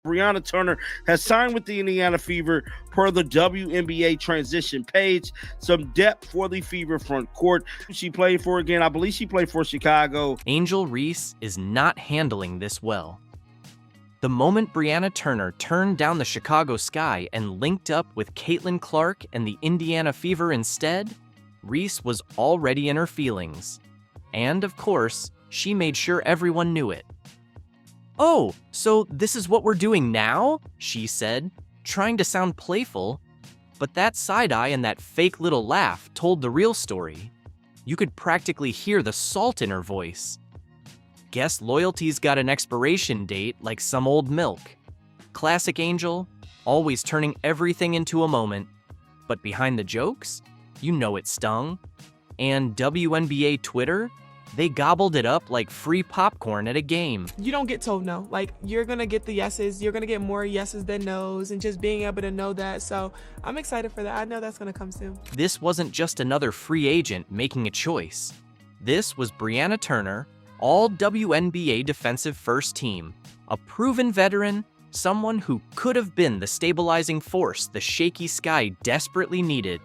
Brianna Turner has signed with the Indiana Fever per the WNBA transition page. Some depth for the Fever front court. She played for, again, I believe she played for Chicago. Angel Reese is not handling this well. The moment Brianna Turner turned down the Chicago sky and linked up with Caitlin Clark and the Indiana Fever instead, Reese was already in her feelings. And, of course, she made sure everyone knew it. "Oh, so this is what we're doing now?" she said, trying to sound playful. But that side-eye and that fake little laugh told the real story. You could practically hear the salt in her voice. Guess loyalty's got an expiration date like some old milk. Classic Angel, always turning everything into a moment. But behind the jokes, you know it stung. And WNBA Twitter, they gobbled it up like free popcorn at a game. You don't get told no. Like, you're going to get the yeses. You're going to get more yeses than nos, and just being able to know that. So I'm excited for that. I know that's going to come soon. This wasn't just another free agent making a choice. This was Brianna Turner, all WNBA defensive first team, a proven veteran, someone who could have been the stabilizing force the shaky sky desperately needed,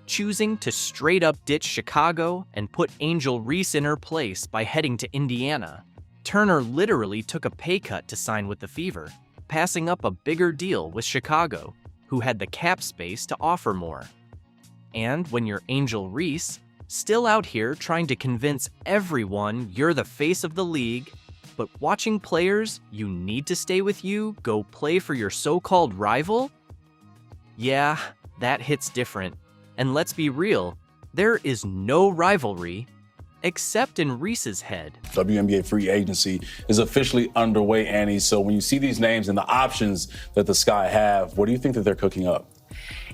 choosing to straight up ditch Chicago and put Angel Reese in her place by heading to Indiana. Turner literally took a pay cut to sign with the Fever, passing up a bigger deal with Chicago, who had the cap space to offer more. And when you're Angel Reese, still out here trying to convince everyone you're the face of the league, but watching players you need to stay with you go play for your so-called rival? Yeah, that hits different. And let's be real, there is no rivalry except in Reese's head. WNBA free agency is officially underway, Annie. So when you see these names and the options that the Sky have, what do you think that they're cooking up?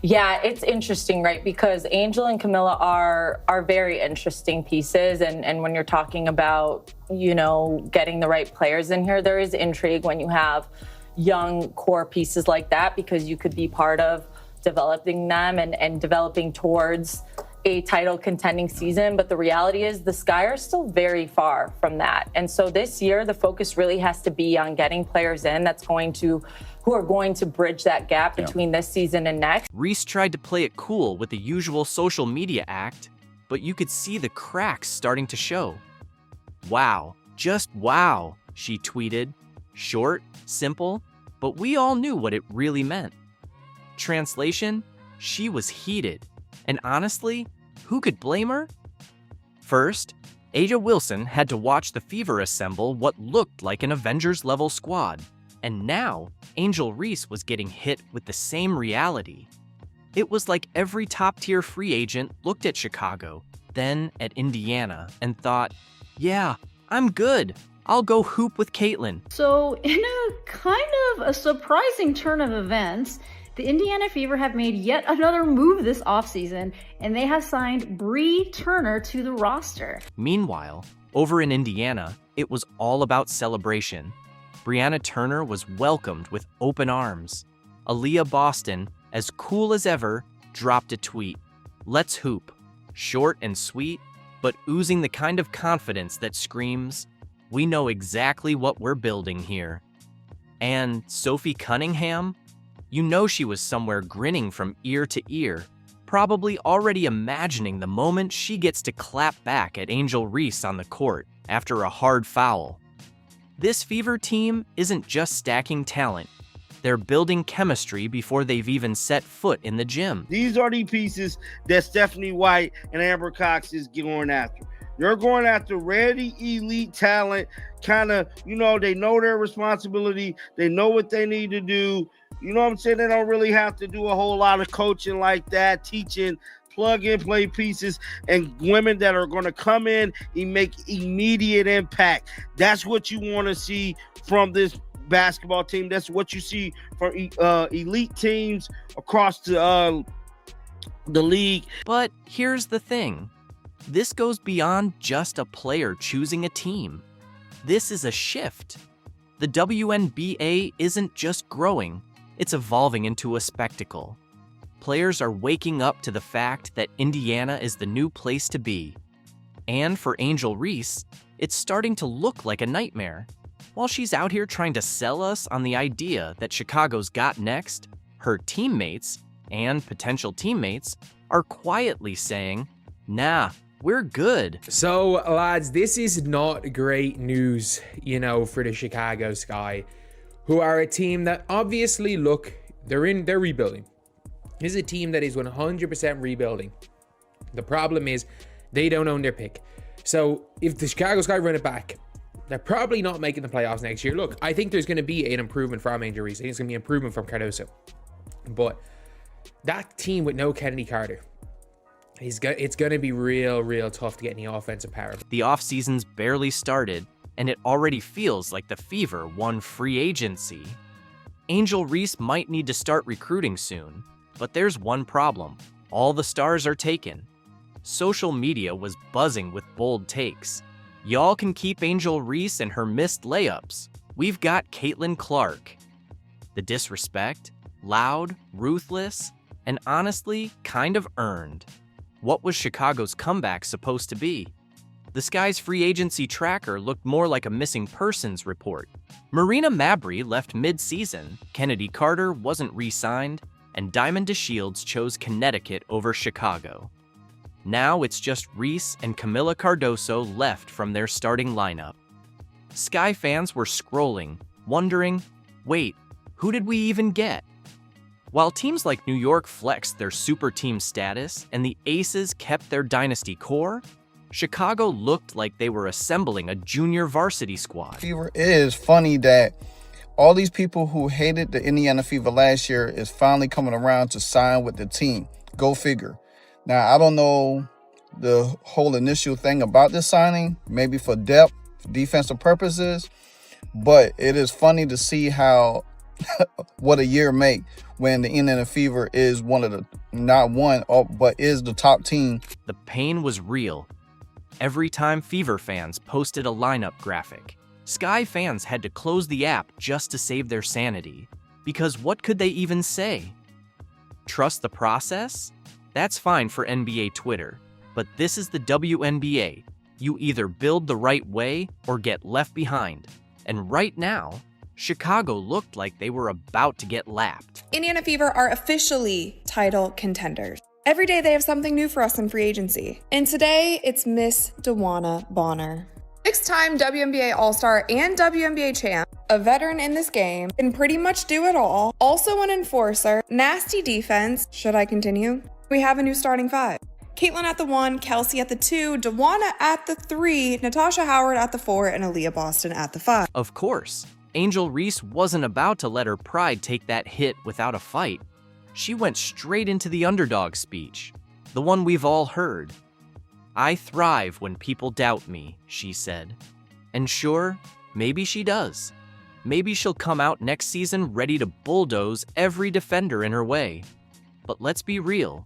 Yeah, it's interesting, right? Because Angel and Camilla are very interesting pieces. And when you're talking about, you know, getting the right players in here, there is intrigue when you have young core pieces like that, because you could be part of developing them and developing towards a title contending season. But the reality is the Sky are still very far from that. And so this year, the focus really has to be on getting players in who are going to bridge that gap between this season and next. Reese tried to play it cool with the usual social media act, but you could see the cracks starting to show. "Wow, just wow," she tweeted. Short, simple, but we all knew what it really meant. Translation, she was heated. And honestly, who could blame her? First, A'ja Wilson had to watch the Fever assemble what looked like an Avengers-level squad. And now, Angel Reese was getting hit with the same reality. It was like every top-tier free agent looked at Chicago, then at Indiana, and thought, yeah, I'm good. I'll go hoop with Caitlin. So, in a kind of a surprising turn of events, the Indiana Fever have made yet another move this offseason, and they have signed Bree Turner to the roster. Meanwhile, over in Indiana, it was all about celebration. Brianna Turner was welcomed with open arms. Aaliyah Boston, as cool as ever, dropped a tweet. "Let's hoop." Short and sweet, but oozing the kind of confidence that screams, "We know exactly what we're building here." And Sophie Cunningham? You know she was somewhere grinning from ear to ear, probably already imagining the moment she gets to clap back at Angel Reese on the court after a hard foul. This Fever team isn't just stacking talent. They're building chemistry before they've even set foot in the gym. These are the pieces that Stephanie White and Amber Cox is going after. They're going after ready elite talent, kind of, you know, they know their responsibility. They know what they need to do. You know what I'm saying? They don't really have to do a whole lot of coaching like that, teaching plug-and-play pieces, and women that are going to come in and make immediate impact. That's what you want to see from this basketball team. That's what you see from elite teams across the league. But here's the thing. This goes beyond just a player choosing a team. This is a shift. The WNBA isn't just growing, it's evolving into a spectacle. Players are waking up to the fact that Indiana is the new place to be. And for Angel Reese, it's starting to look like a nightmare. While she's out here trying to sell us on the idea that Chicago's got next, her teammates and potential teammates are quietly saying, nah, we're good. So, lads, this is not great news, for the Chicago Sky, who are a team that obviously, look, they're rebuilding. This is a team that is 100% rebuilding. The problem is they don't own their pick. So if the Chicago Sky run it back, they're probably not making the playoffs next year. Look, I think there's going to be an improvement from Angel Reese. I think it's going to be an improvement from Cardoso. But that team with no Kennedy Carter, it's going to be real tough to get any offensive power. The offseason's barely started, and it already feels like the Fever won free agency. Angel Reese might need to start recruiting soon, but there's one problem. All the stars are taken. Social media was buzzing with bold takes. Y'all can keep Angel Reese and her missed layups. We've got Caitlin Clark. The disrespect, loud, ruthless, and honestly, kind of earned. What was Chicago's comeback supposed to be? The Sky's free agency tracker looked more like a missing persons report. Marina Mabrey left mid-season, Kennedy Carter wasn't re-signed, and Diamond DeShields chose Connecticut over Chicago. Now it's just Reese and Camila Cardoso left from their starting lineup. Sky fans were scrolling, wondering, wait, who did we even get? While teams like New York flexed their super team status and the Aces kept their dynasty core, Chicago looked like they were assembling a junior varsity squad. Fever, it is funny that all these people who hated the Indiana Fever last year is finally coming around to sign with the team. Go figure. Now, I don't know the whole initial thing about this signing, maybe for depth, for defensive purposes, but it is funny to see how what a year make when the Indiana Fever is one of the, not one, but is the top team. The pain was real. Every time Fever fans posted a lineup graphic, Sky fans had to close the app just to save their sanity. Because what could they even say? Trust the process? That's fine for NBA Twitter, but this is the WNBA. You either build the right way or get left behind. And right now, Chicago looked like they were about to get lapped. Indiana Fever are officially title contenders. Every day they have something new for us in free agency. And today, it's Miss Dewana Bonner. Six-time WNBA All-Star and WNBA champ, a veteran in this game, can pretty much do it all. Also an enforcer, nasty defense. Should I continue? We have a new starting five. Caitlin at the 1, Kelsey at the 2, Dewana at the 3, Natasha Howard at the 4, and Aaliyah Boston at the 5. Of course, Angel Reese wasn't about to let her pride take that hit without a fight. She went straight into the underdog speech, the one we've all heard. I thrive when people doubt me, she said. And sure, maybe she does. Maybe she'll come out next season ready to bulldoze every defender in her way. But let's be real.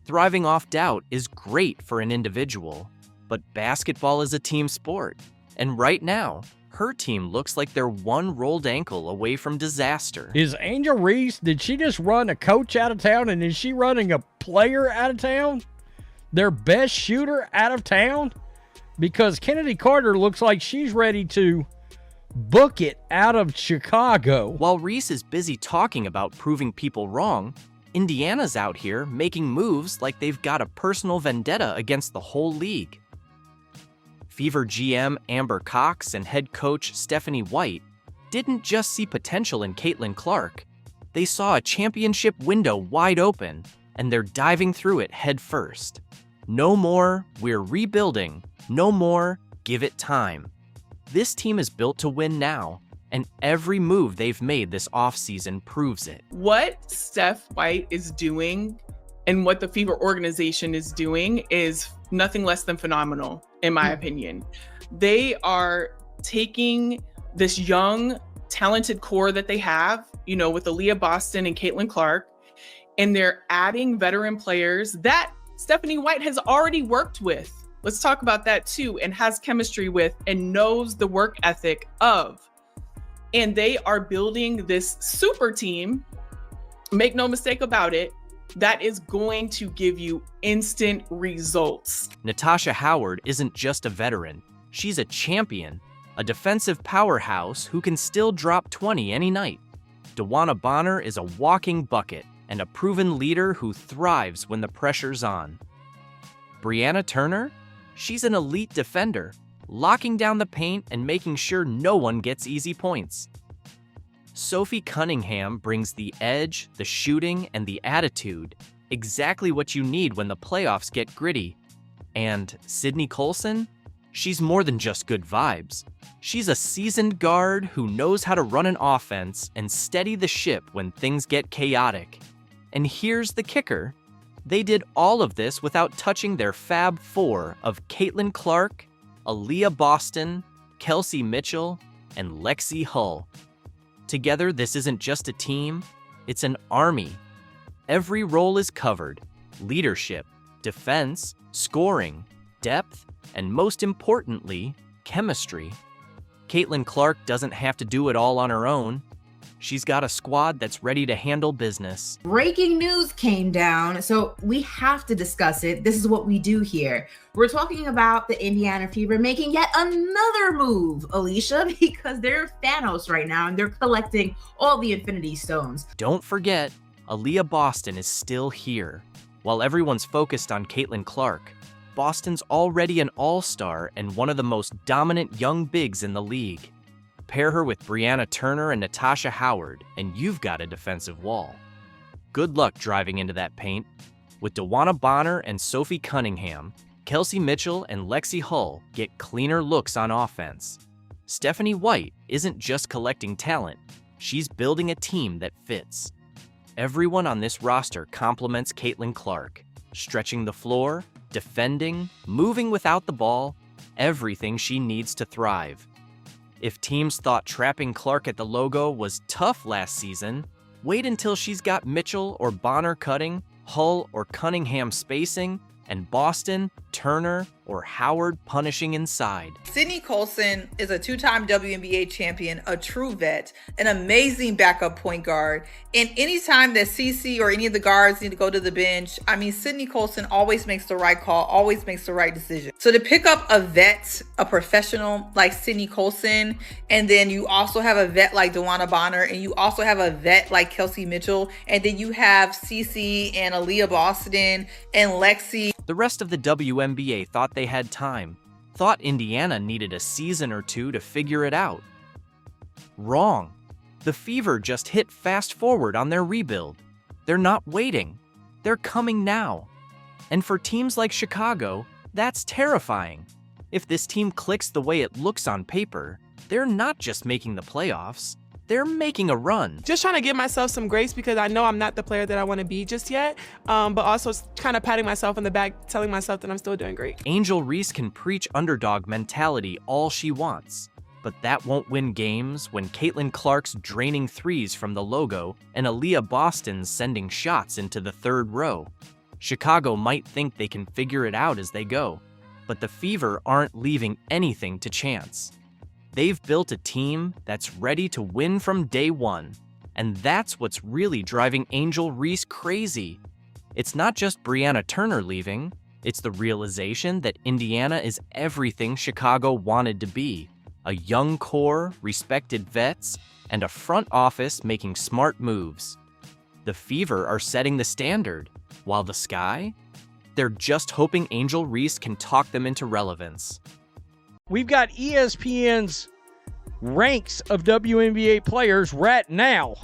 Thriving off doubt is great for an individual, but basketball is a team sport. And right now, her team looks like they're one rolled ankle away from disaster. Is Angel Reese, did she just run a coach out of town, and is she running a player out of town? Their best shooter out of town? Because Kennedy Carter looks like she's ready to book it out of Chicago. While Reese is busy talking about proving people wrong, Indiana's out here making moves like they've got a personal vendetta against the whole league. Fever GM Amber Cox and head coach Stephanie White didn't just see potential in Caitlin Clark. They saw a championship window wide open, and they're diving through it head first. No more, we're rebuilding. No more, give it time. This team is built to win now, and every move they've made this offseason proves it. What Steph White is doing and what the Fever organization is doing is nothing less than phenomenal, in my opinion. They are taking this young, talented core that they have, with Aaliyah Boston and Caitlin Clark, and they're adding veteran players that Stephanie White has already worked with. Let's talk about that too, and has chemistry with and knows the work ethic of. And they are building this super team, make no mistake about it, that is going to give you instant results. Natasha Howard isn't just a veteran, she's a champion, a defensive powerhouse who can still drop 20 any night. DeWanna Bonner is a walking bucket and a proven leader who thrives when the pressure's on. Brianna Turner? She's an elite defender, locking down the paint and making sure no one gets easy points. Sophie Cunningham brings the edge, the shooting, and the attitude, exactly what you need when the playoffs get gritty. And Sydney Colson? She's more than just good vibes. She's a seasoned guard who knows how to run an offense and steady the ship when things get chaotic. And here's the kicker. They did all of this without touching their Fab Four of Caitlin Clark, Aaliyah Boston, Kelsey Mitchell, and Lexi Hull. Together, this isn't just a team, it's an army. Every role is covered: leadership, defense, scoring, depth, and most importantly, chemistry. Caitlin Clark doesn't have to do it all on her own. She's got a squad that's ready to handle business. Breaking news came down, so we have to discuss it. This is what we do here. We're talking about the Indiana Fever making yet another move, Alicia, because they're Thanos right now and they're collecting all the Infinity Stones. Don't forget, Aaliyah Boston is still here. While everyone's focused on Caitlin Clark, Boston's already an all-star and one of the most dominant young bigs in the league. Pair her with Brianna Turner and Natasha Howard, and you've got a defensive wall. Good luck driving into that paint. With DeWanna Bonner and Sophie Cunningham, Kelsey Mitchell and Lexi Hull get cleaner looks on offense. Stephanie White isn't just collecting talent, she's building a team that fits. Everyone on this roster complements Caitlin Clark, stretching the floor, defending, moving without the ball, everything she needs to thrive. If teams thought trapping Clark at the logo was tough last season, wait until she's got Mitchell or Bonner cutting, Hull or Cunningham spacing, and Boston, Turner, or Howard punishing inside. Sydney Colson is a two-time WNBA champion, a true vet, an amazing backup point guard. And anytime that CC or any of the guards need to go to the bench, I mean, Sydney Colson always makes the right call, always makes the right decision. So to pick up a vet, a professional like Sydney Colson, and then you also have a vet like DeWanna Bonner, and you also have a vet like Kelsey Mitchell, and then you have CC and Aaliyah Boston and Lexi. The rest of the WNBA thought they had time, thought Indiana needed a season or two to figure it out. Wrong. The Fever just hit fast forward on their rebuild. They're not waiting. They're coming now. And for teams like Chicago, that's terrifying. If this team clicks the way it looks on paper, they're not just making the playoffs. They're making a run. Just trying to give myself some grace because I know I'm not the player that I want to be just yet, but also kind of patting myself on the back, telling myself that I'm still doing great. Angel Reese can preach underdog mentality all she wants, but that won't win games when Caitlin Clark's draining threes from the logo and Aaliyah Boston's sending shots into the third row. Chicago might think they can figure it out as they go, but the Fever aren't leaving anything to chance. They've built a team that's ready to win from day one, and that's what's really driving Angel Reese crazy. It's not just Brianna Turner leaving, it's the realization that Indiana is everything Chicago wanted to be: a young core, respected vets, and a front office making smart moves. The Fever are setting the standard, while the Sky? They're just hoping Angel Reese can talk them into relevance. We've got ESPN's ranks of WNBA players right now,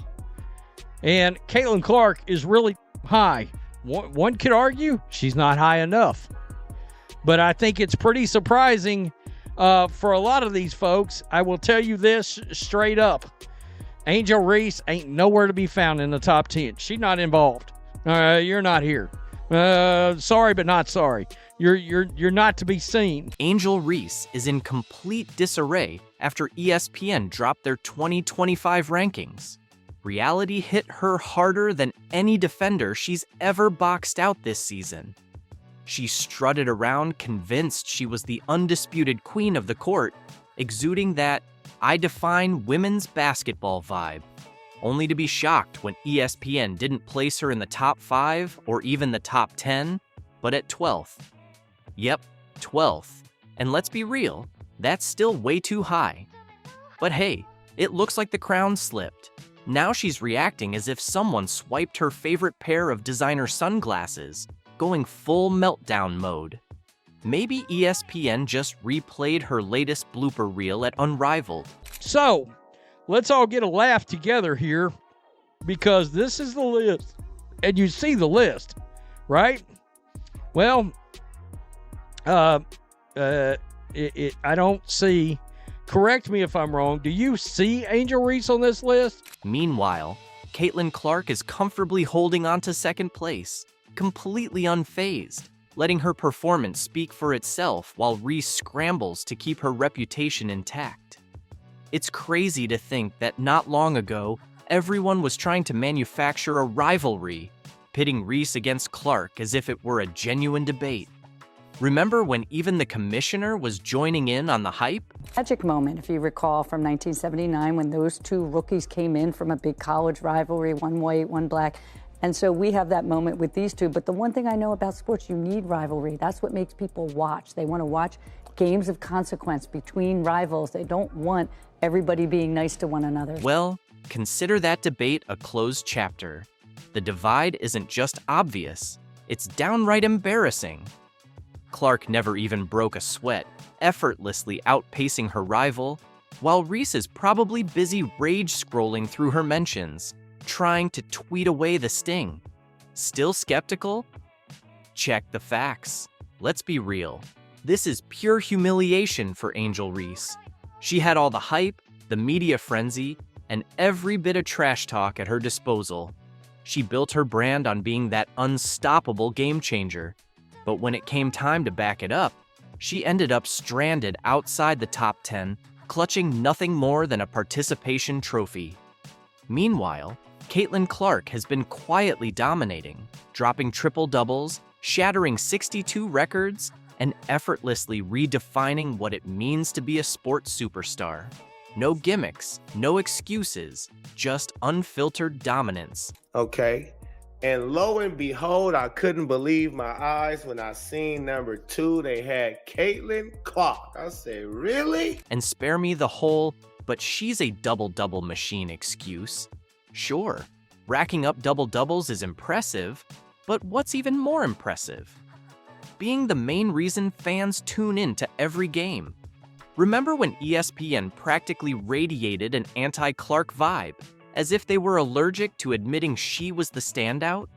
and Caitlin Clark is really high. One could argue she's not high enough, but I think it's pretty surprising for a lot of these folks. I will tell you this straight up. Angel Reese ain't nowhere to be found in the top 10. She's not involved. You're not here. Sorry, but not sorry. You're not to be seen. Angel Reese is in complete disarray after ESPN dropped their 2025 rankings. Reality hit her harder than any defender she's ever boxed out this season. She strutted around convinced she was the undisputed queen of the court, exuding that "I define women's basketball" vibe, only to be shocked when ESPN didn't place her in the top 5 or even the top 10, but at 12th. Yep, 12th. And let's be real, That's still way too high. But hey, it looks like the crown slipped. Now she's reacting as if someone swiped her favorite pair of designer sunglasses, going full meltdown mode. Maybe ESPN just replayed her latest blooper reel at Unrivaled. So, let's all get a laugh together here, because this is the list. And you see the list, right? Well, I don't see, correct me if I'm wrong, do you see Angel Reese on this list? Meanwhile, Caitlin Clark is comfortably holding on to second place, completely unfazed, letting her performance speak for itself while Reese scrambles to keep her reputation intact. It's crazy to think that not long ago, everyone was trying to manufacture a rivalry, pitting Reese against Clark as if it were a genuine debate. Remember when even the commissioner was joining in on the hype? Magic moment, if you recall, from 1979 when those two rookies came in from a big college rivalry, one white, one black. And so we have that moment with these two. But the one thing I know about sports, you need rivalry. That's what makes people watch. They want to watch games of consequence between rivals. They don't want everybody being nice to one another. Well, consider that debate a closed chapter. The divide isn't just obvious, it's downright embarrassing. Clark never even broke a sweat, effortlessly outpacing her rival, while Reese is probably busy rage scrolling through her mentions, trying to tweet away the sting. Still skeptical? Check the facts. Let's be real. This is pure humiliation for Angel Reese. She had all the hype, the media frenzy, and every bit of trash talk at her disposal. She built her brand on being that unstoppable game changer. But when it came time to back it up, she ended up stranded outside the top 10, clutching nothing more than a participation trophy. Meanwhile, Caitlin Clark has been quietly dominating, dropping triple-doubles, shattering 62 records, and effortlessly redefining what it means to be a sports superstar. No gimmicks, no excuses, just unfiltered dominance. Okay. And lo and behold, I couldn't believe my eyes when I seen number 2. They had Caitlin Clark. I said, really? And spare me the whole, but she's a double-double machine excuse. Sure, racking up double-doubles is impressive, but what's even more impressive? Being the main reason fans tune in to every game. Remember when ESPN practically radiated an anti-Clark vibe, as if they were allergic to admitting she was the standout?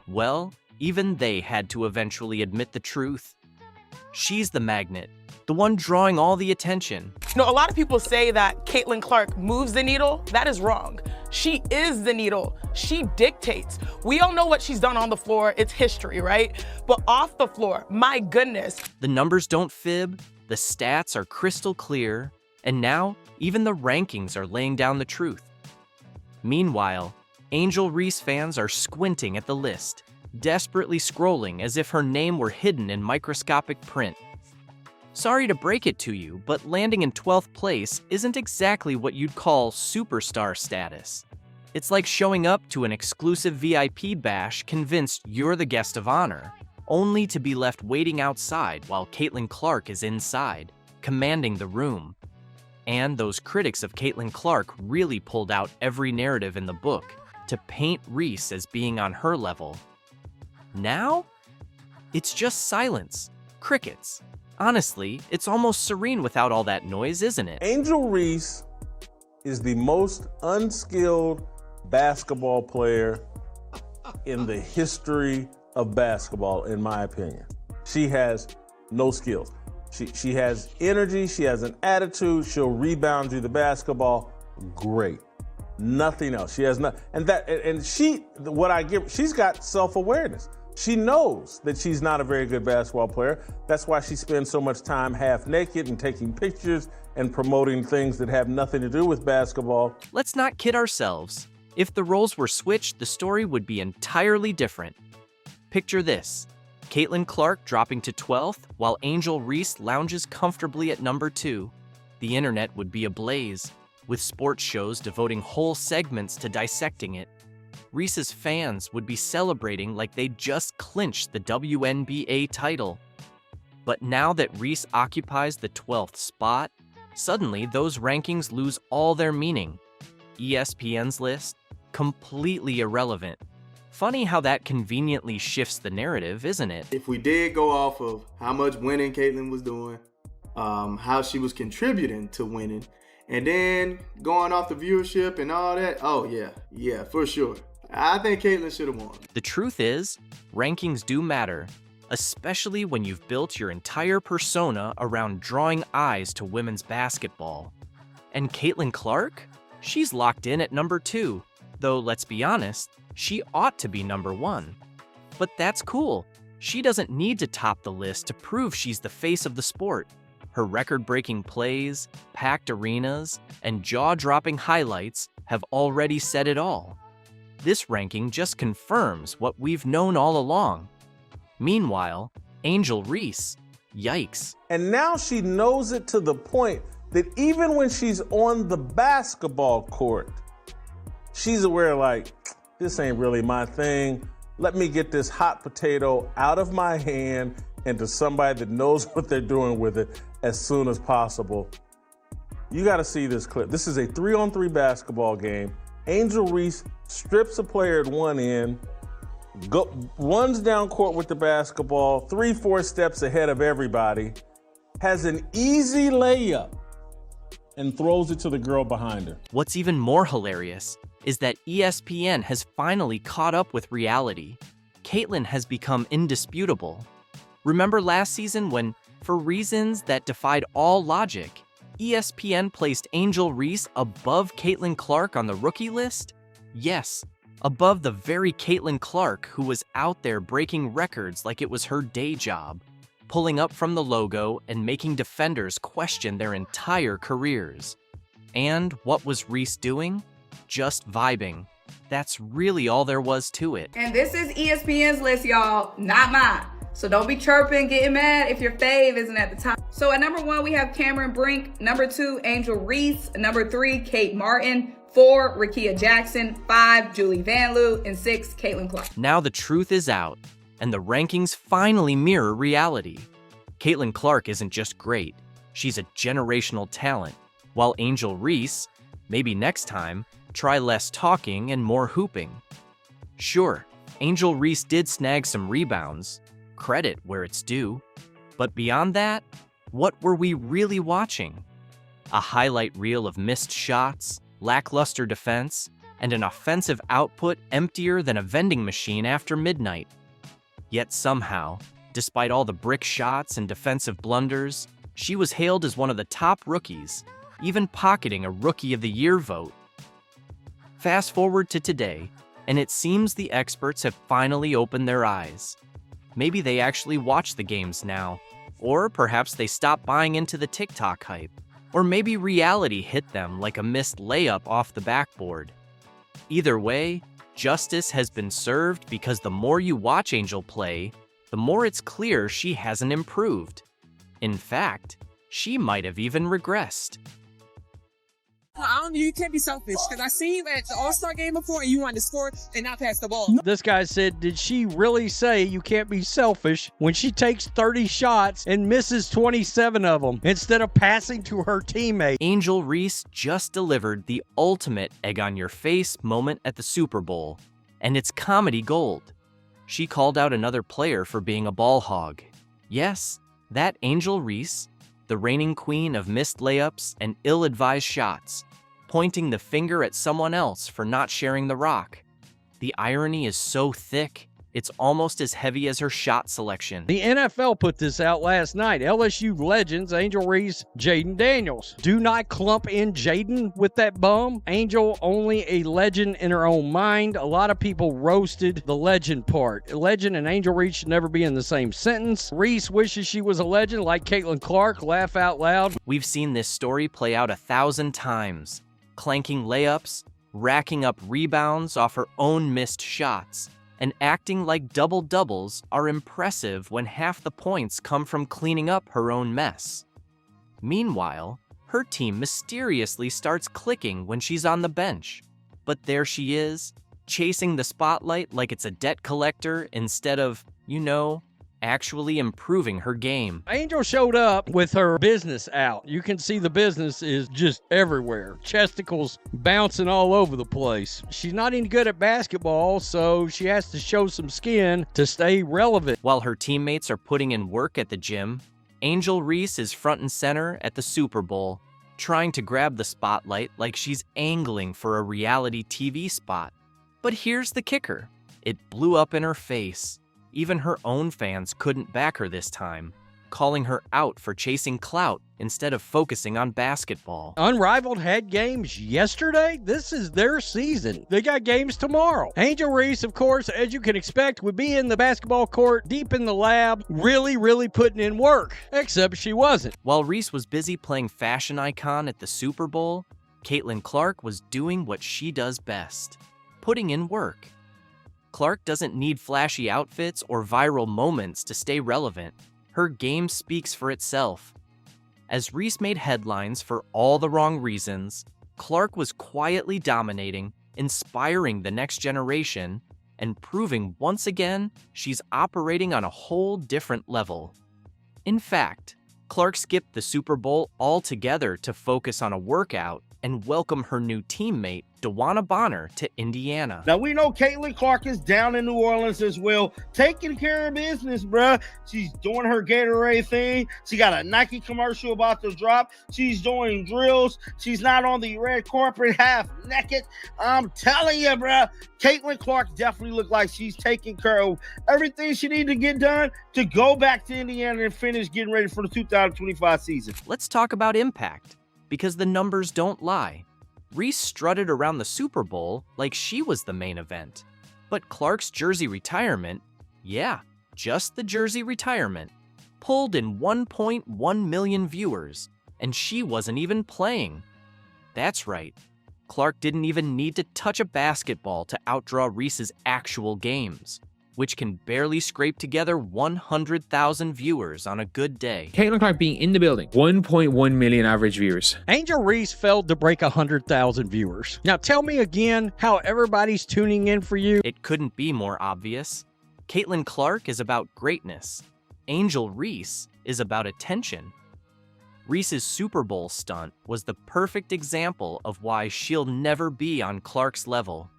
Well, even they had to eventually admit the truth. She's the magnet, the one drawing all the attention. You know, a lot of people say that Caitlin Clark moves the needle. That is wrong. She is the needle. She dictates. We all know what she's done on the floor. It's history, right? But off the floor, my goodness. The numbers don't fib, the stats are crystal clear, and now even the rankings are laying down the truth. Meanwhile, Angel Reese fans are squinting at the list, desperately scrolling as if her name were hidden in microscopic print. Sorry to break it to you, but landing in 12th place isn't exactly what you'd call superstar status. It's like showing up to an exclusive VIP bash convinced you're the guest of honor, only to be left waiting outside while Caitlin Clark is inside, commanding the room. And those critics of Caitlin Clark really pulled out every narrative in the book to paint Reese as being on her level. Now, it's just silence, crickets. Honestly, it's almost serene without all that noise, isn't it? Angel Reese is the most unskilled basketball player in the history of basketball, in my opinion. She has no skills. She has energy, she has an attitude, she'll rebound you the basketball, great. Nothing else. She has not, she's got self-awareness. She knows that she's not a very good basketball player. That's why she spends so much time half naked and taking pictures and promoting things that have nothing to do with basketball. Let's not kid ourselves. If the roles were switched, the story would be entirely different. Picture this. Caitlin Clark dropping to 12th, while Angel Reese lounges comfortably at number 2. The internet would be ablaze, with sports shows devoting whole segments to dissecting it. Reese's fans would be celebrating like they just clinched the WNBA title. But now that Reese occupies the 12th spot, suddenly those rankings lose all their meaning. ESPN's list? Completely irrelevant. Funny how that conveniently shifts the narrative, isn't it? If we did go off of how much winning Caitlyn was doing, how she was contributing to winning, and then going off the viewership and all that, oh yeah, for sure. I think Caitlyn should have won. The truth is, rankings do matter, especially when you've built your entire persona around drawing eyes to women's basketball. And Caitlin Clark? She's locked in at number 2, though let's be honest, she ought to be number 1. But that's cool. She doesn't need to top the list to prove she's the face of the sport. Her record-breaking plays, packed arenas, and jaw-dropping highlights have already said it all. This ranking just confirms what we've known all along. Meanwhile, Angel Reese, yikes. And now she knows it to the point that even when she's on the basketball court, she's aware like, this ain't really my thing. Let me get this hot potato out of my hand and to somebody that knows what they're doing with it as soon as possible. You gotta see this clip. This is a 3-on-3 basketball game. Angel Reese strips a player at one end, runs down court with the basketball, 3-4 steps ahead of everybody, has an easy layup, and throws it to the girl behind her. What's even more hilarious is that ESPN has finally caught up with reality. Caitlyn has become indisputable. Remember last season when, for reasons that defied all logic, ESPN placed Angel Reese above Caitlin Clark on the rookie list? Yes, above the very Caitlin Clark who was out there breaking records like it was her day job, pulling up from the logo and making defenders question their entire careers. And what was Reese doing? Just vibing. That's really all there was to it. And this is ESPN's list, y'all, not mine. So don't be chirping, getting mad if your fave isn't at the top. So at number 1, we have Cameron Brink. Number 2, Angel Reese. Number 3, Kate Martin. 4, Rakia Jackson. 5, Julie Vanloo. And 6, Caitlin Clark. Now the truth is out, and the rankings finally mirror reality. Caitlin Clark isn't just great, she's a generational talent, while Angel Reese, maybe next time, try less talking and more hooping. Sure, Angel Reese did snag some rebounds, credit where it's due, but beyond that, what were we really watching? A highlight reel of missed shots, lackluster defense, and an offensive output emptier than a vending machine after midnight. Yet somehow, despite all the brick shots and defensive blunders, she was hailed as one of the top rookies, even pocketing a Rookie of the Year vote. Fast forward to today, and it seems the experts have finally opened their eyes. Maybe they actually watch the games now, or perhaps they stopped buying into the TikTok hype, or maybe reality hit them like a missed layup off the backboard. Either way, justice has been served because the more you watch Angel play, the more it's clear she hasn't improved. In fact, she might have even regressed. You can't be selfish, because I seen you at the All-Star game before and you wanted to score and not pass the ball. This guy said, did she really say you can't be selfish when she takes 30 shots and misses 27 of them instead of passing to her teammate? Angel Reese just delivered the ultimate egg-on-your-face moment at the Super Bowl, and it's comedy gold. She called out another player for being a ball hog. Yes, that Angel Reese, the reigning queen of missed layups and ill-advised shots, pointing the finger at someone else for not sharing the rock. The irony is so thick, it's almost as heavy as her shot selection. The NFL put this out last night. LSU legends Angel Reese, Jaden Daniels. Do not clump in Jaden with that bum. Angel only a legend in her own mind. A lot of people roasted the legend part. Legend and Angel Reese should never be in the same sentence. Reese wishes she was a legend like Caitlin Clark. Laugh out loud. We've seen this story play out 1,000 times. Clanking layups, racking up rebounds off her own missed shots, and acting like double-doubles are impressive when half the points come from cleaning up her own mess. Meanwhile, her team mysteriously starts clicking when she's on the bench. But there she is, chasing the spotlight like it's a debt collector instead of, actually improving her game. Angel showed up with her business out. You can see the business is just everywhere. Chesticles bouncing all over the place. She's not any good at basketball, so she has to show some skin to stay relevant. While her teammates are putting in work at the gym, Angel Reese is front and center at the Super Bowl, trying to grab the spotlight like she's angling for a reality TV spot. But here's the kicker. It blew up in her face. Even her own fans couldn't back her this time, calling her out for chasing clout instead of focusing on basketball. Unrivaled had games yesterday. This is their season. They got games tomorrow. Angel Reese, of course, as you can expect, would be in the basketball court, deep in the lab, really putting in work. Except she wasn't. While Reese was busy playing fashion icon at the Super Bowl, Caitlin Clark was doing what she does best, putting in work. Clark doesn't need flashy outfits or viral moments to stay relevant. Her game speaks for itself. As Reese made headlines for all the wrong reasons, Clark was quietly dominating, inspiring the next generation, and proving once again she's operating on a whole different level. In fact, Clark skipped the Super Bowl altogether to focus on a workout and welcome her new teammate, Unapologetically Bonner, to Indiana. Now, we know Caitlin Clark is down in New Orleans as well, taking care of business, bruh. She's doing her Gatorade thing. She got a Nike commercial about to drop. She's doing drills. She's not on the red carpet half naked. I'm telling you, bruh, Caitlin Clark definitely looked like she's taking care of everything she needed to get done to go back to Indiana and finish getting ready for the 2025 season. Let's talk about impact, because the numbers don't lie. Reese strutted around the Super Bowl like she was the main event. But Clark's jersey retirement, yeah, just the jersey retirement, pulled in 1.1 million viewers, and she wasn't even playing. That's right, Clark didn't even need to touch a basketball to outdraw Reese's actual games, which can barely scrape together 100,000 viewers on a good day. Caitlin Clark being in the building, 1.1 million average viewers. Angel Reese failed to break 100,000 viewers. Now tell me again how everybody's tuning in for you. It couldn't be more obvious. Caitlin Clark is about greatness. Angel Reese is about attention. Reese's Super Bowl stunt was the perfect example of why she'll never be on Clark's level.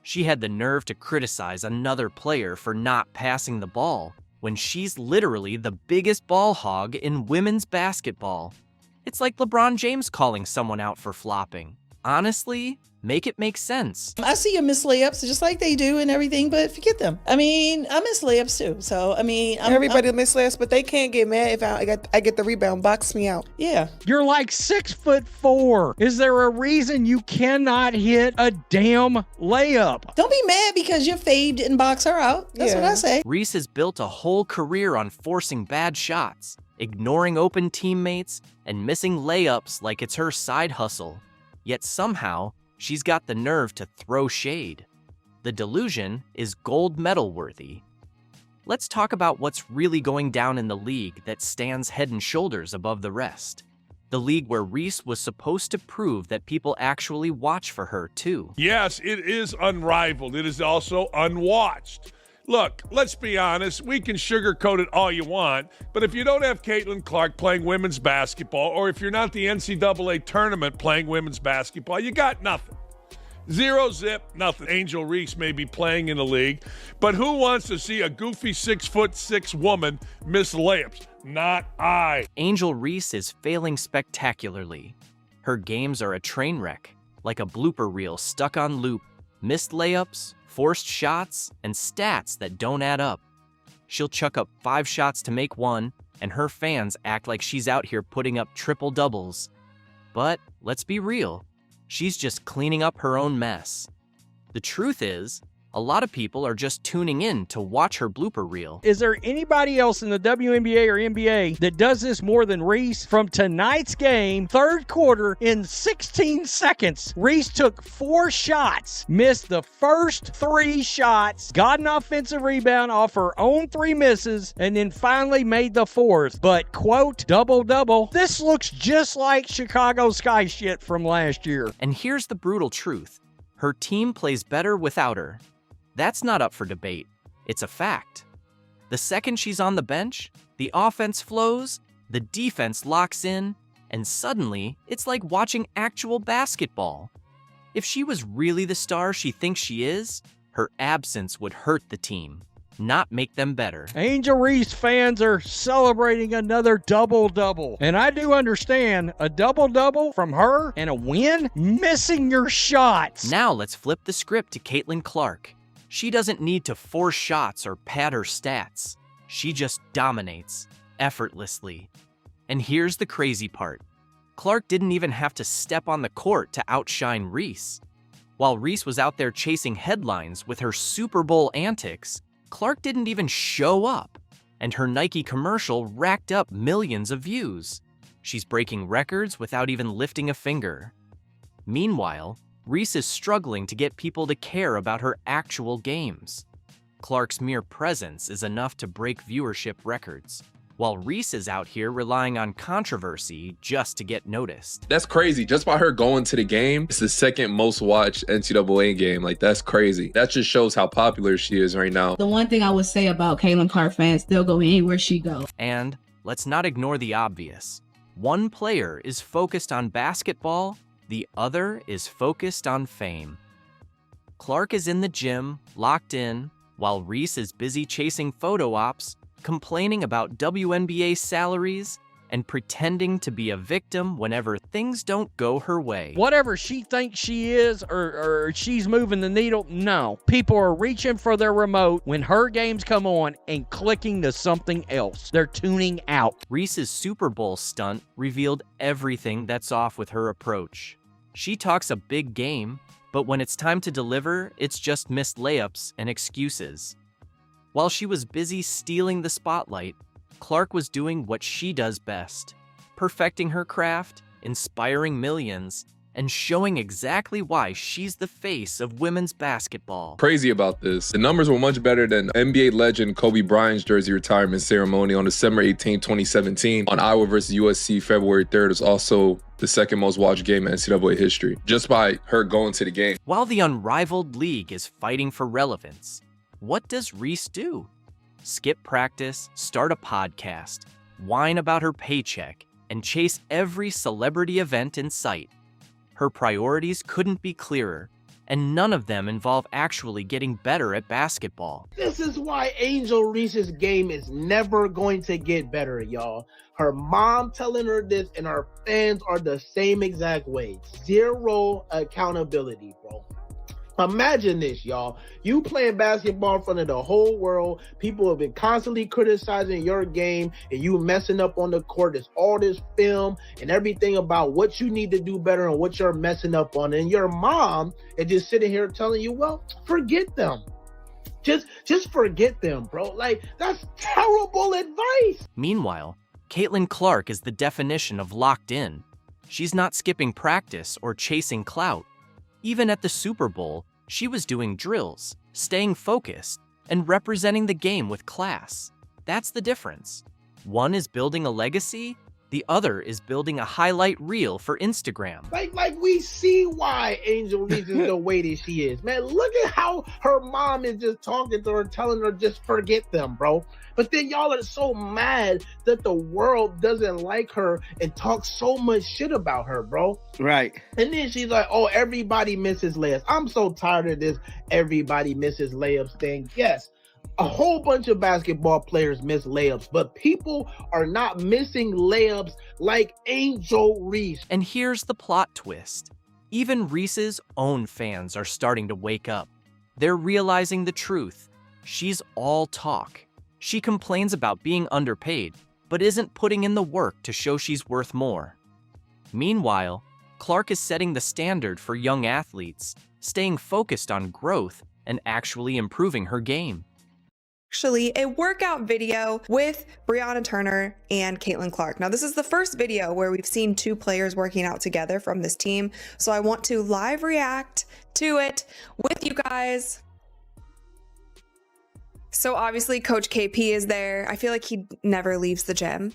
She had the nerve to criticize another player for not passing the ball when she's literally the biggest ball hog in women's basketball. It's like LeBron James calling someone out for flopping. Honestly, make it make sense. I see you miss layups just like they do and everything, but forget them. I mean, I miss layups too. So, I mean, everybody miss layups, but they can't get mad if I get the rebound, box me out. Yeah. You're like 6'4". Is there a reason you cannot hit a damn layup? Don't be mad because your fade didn't box her out. That's what I say. Reese has built a whole career on forcing bad shots, ignoring open teammates, and missing layups like it's her side hustle. Yet somehow, she's got the nerve to throw shade. The delusion is gold medal worthy. Let's talk about what's really going down in the league that stands head and shoulders above the rest. The league where Reese was supposed to prove that people actually watch for her too. Yes, it is unrivaled. It is also unwatched. Look, let's be honest, we can sugarcoat it all you want, but if you don't have Caitlin Clark playing women's basketball, or if you're not the NCAA tournament playing women's basketball, you got nothing. Zero zip, nothing. Angel Reese may be playing in the league, but who wants to see a goofy 6'6" woman miss layups? Not I. Angel Reese is failing spectacularly. Her games are a train wreck, like a blooper reel stuck on loop. Missed layups, forced shots, and stats that don't add up. She'll chuck up 5 shots to make 1, and her fans act like she's out here putting up triple doubles. But let's be real, she's just cleaning up her own mess. The truth is, a lot of people are just tuning in to watch her blooper reel. Is there anybody else in the WNBA or NBA that does this more than Reese? From tonight's game, third quarter, in 16 seconds, Reese took 4 shots, missed the first 3 shots, got an offensive rebound off her own 3 misses, and then finally made the 4th. But, quote, double-double, this looks just like Chicago Sky shit from last year. And here's the brutal truth. Her team plays better without her. That's not up for debate. It's a fact. The second she's on the bench, the offense flows, the defense locks in, and suddenly it's like watching actual basketball. If she was really the star she thinks she is, her absence would hurt the team, not make them better. Angel Reese fans are celebrating another double-double. And I do understand a double-double from her and a win, missing your shots. Now let's flip the script to Caitlin Clark. She doesn't need to force shots or pad her stats. She just dominates, effortlessly. And here's the crazy part. Clark didn't even have to step on the court to outshine Reese. While Reese was out there chasing headlines with her Super Bowl antics, Clark didn't even show up, and her Nike commercial racked up millions of views. She's breaking records without even lifting a finger. Meanwhile, Reese is struggling to get people to care about her actual games. Clark's mere presence is enough to break viewership records, while Reese is out here relying on controversy just to get noticed. That's crazy. Just by her going to the game, it's the second most watched NCAA game. Like, that's crazy. That just shows how popular she is right now. The one thing I would say about Caitlin Clark fans, they'll go anywhere she goes. And let's not ignore the obvious. One player is focused on basketball, the other is focused on fame. Clark is in the gym, locked in, while Reese is busy chasing photo ops, complaining about WNBA salaries, and pretending to be a victim whenever things don't go her way. Whatever she thinks she is or she's moving the needle, no. People are reaching for their remote when her games come on and clicking to something else. They're tuning out. Reese's Super Bowl stunt revealed everything that's off with her approach. She talks a big game, but when it's time to deliver, it's just missed layups and excuses. While she was busy stealing the spotlight, Clark was doing what she does best, perfecting her craft, inspiring millions, and showing exactly why she's the face of women's basketball. Crazy about this. The numbers were much better than NBA legend Kobe Bryant's jersey retirement ceremony on December 18, 2017 on Iowa versus USC February 3rd. is also the second most watched game in NCAA history, just by her going to the game. While the unrivaled league is fighting for relevance, what does Reese do? Skip practice, start a podcast, whine about her paycheck, and chase every celebrity event in sight. Her priorities couldn't be clearer, and none of them involve actually getting better at basketball. This is why Angel Reese's game is never going to get better, y'all. Her mom telling her this, and her fans are the same exact way. Zero accountability, bro. Imagine this, y'all. You playing basketball in front of the whole world. People have been constantly criticizing your game, and you messing up on the court. There's all this film and everything about what you need to do better and what you're messing up on. And your mom is just sitting here telling you, well, forget them. Just forget them, bro. Like, that's terrible advice. Meanwhile, Caitlin Clark is the definition of locked in. She's not skipping practice or chasing clout. Even at the Super Bowl, she was doing drills, staying focused, and representing the game with class. That's the difference. One is building a legacy, the other is building a highlight reel for Instagram. Like we see why Angel Reese is the way that she is. Man, look at how her mom is just talking to her, telling her just forget them, bro. But then y'all are so mad that the world doesn't like her and talk so much shit about her, bro. Right. And then she's like, oh, everybody misses layups. I'm so tired of this everybody misses layups thing. Yes, a whole bunch of basketball players miss layups, but people are not missing layups like Angel Reese. And here's the plot twist. Even Reese's own fans are starting to wake up. They're realizing the truth. She's all talk. She complains about being underpaid, but isn't putting in the work to show she's worth more. Meanwhile, Clark is setting the standard for young athletes, staying focused on growth and actually improving her game. Actually, a workout video with Brianna Turner and Caitlin Clark. Now, this is the first video where we've seen two players working out together from this team, so I want to live react to it with you guys. So obviously Coach KP is there. I feel like he never leaves the gym.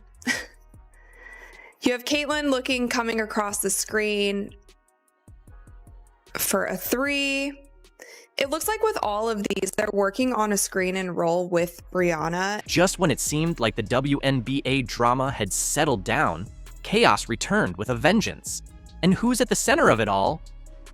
You have Caitlin coming across the screen for a three. It looks like with all of these, they're working on a screen and roll with Brianna. Just when it seemed like the WNBA drama had settled down, chaos returned with a vengeance. And who's at the center of it all?